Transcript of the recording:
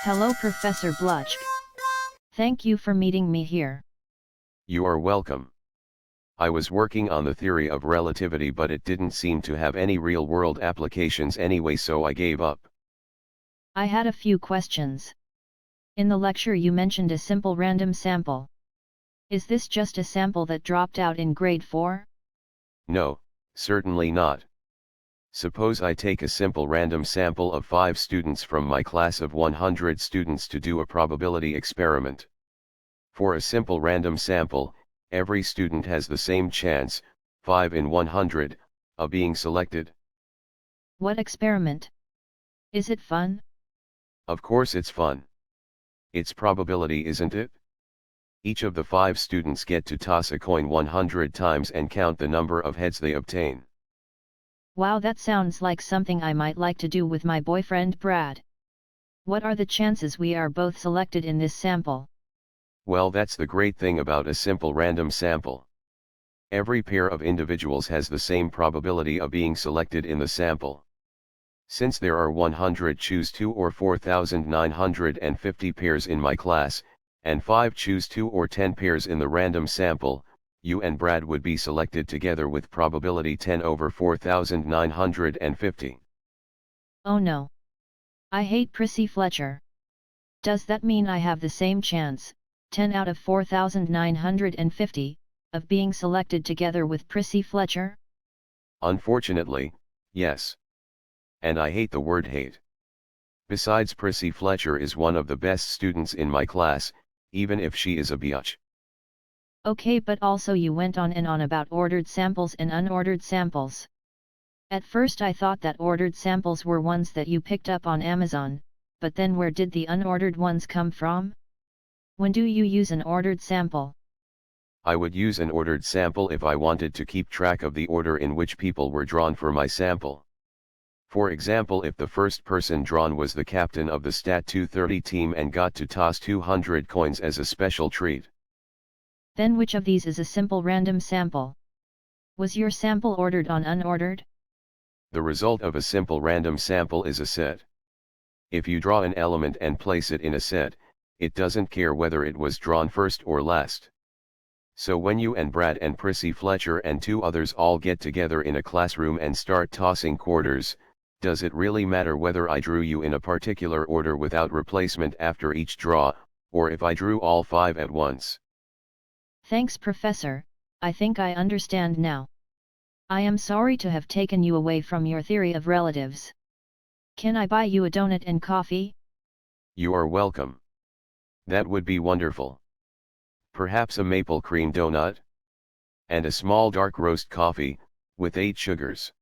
Hello Professor Bluchk. Thank you for meeting me here. You are welcome. I was working on the theory of relativity, but it didn't seem to have any real-world applications anyway, so I gave up. I had a few questions. In the lecture you mentioned a simple random sample. Is this just a sample that dropped out in grade 4? No, certainly not. Suppose I take a simple random sample of 5 students from my class of 100 students to do a probability experiment. For a simple random sample, every student has the same chance, 5 in 100, of being selected. What experiment? Is it fun? Of course it's fun. It's probability, isn't it? Each of the 5 students get to toss a coin 100 times and count the number of heads they obtain. Wow, that sounds like something I might like to do with my boyfriend Brad. What are the chances we are both selected in this sample? Well, that's the great thing about a simple random sample. Every pair of individuals has the same probability of being selected in the sample. Since there are 100 choose 2 or 4,950 pairs in my class, and 5 choose 2 or 10 pairs in the random sample, you and Brad would be selected together with probability 10 over 4,950. Oh no. I hate Prissy Fletcher. Does that mean I have the same chance, 10 out of 4,950, of being selected together with Prissy Fletcher? Unfortunately, yes. And I hate the word hate. Besides, Prissy Fletcher is one of the best students in my class, even if she is a biatch. Okay, but also you went on and on about ordered samples and unordered samples. At first I thought that ordered samples were ones that you picked up on Amazon, but then where did the unordered ones come from? When do you use an ordered sample? I would use an ordered sample if I wanted to keep track of the order in which people were drawn for my sample. For example, if the first person drawn was the captain of the Stat 230 team and got to toss 200 coins as a special treat. Then which of these is a simple random sample? Was your sample ordered on unordered? The result of a simple random sample is a set. If you draw an element and place it in a set, it doesn't care whether it was drawn first or last. So when you and Brad and Prissy Fletcher and 2 others all get together in a classroom and start tossing quarters, does it really matter whether I drew you in a particular order without replacement after each draw, or if I drew all 5 at once? Thanks, Professor, I think I understand now. I am sorry to have taken you away from your theory of relatives. Can I buy you a donut and coffee? You are welcome. That would be wonderful. Perhaps a maple cream donut? And a small dark roast coffee, with 8 sugars.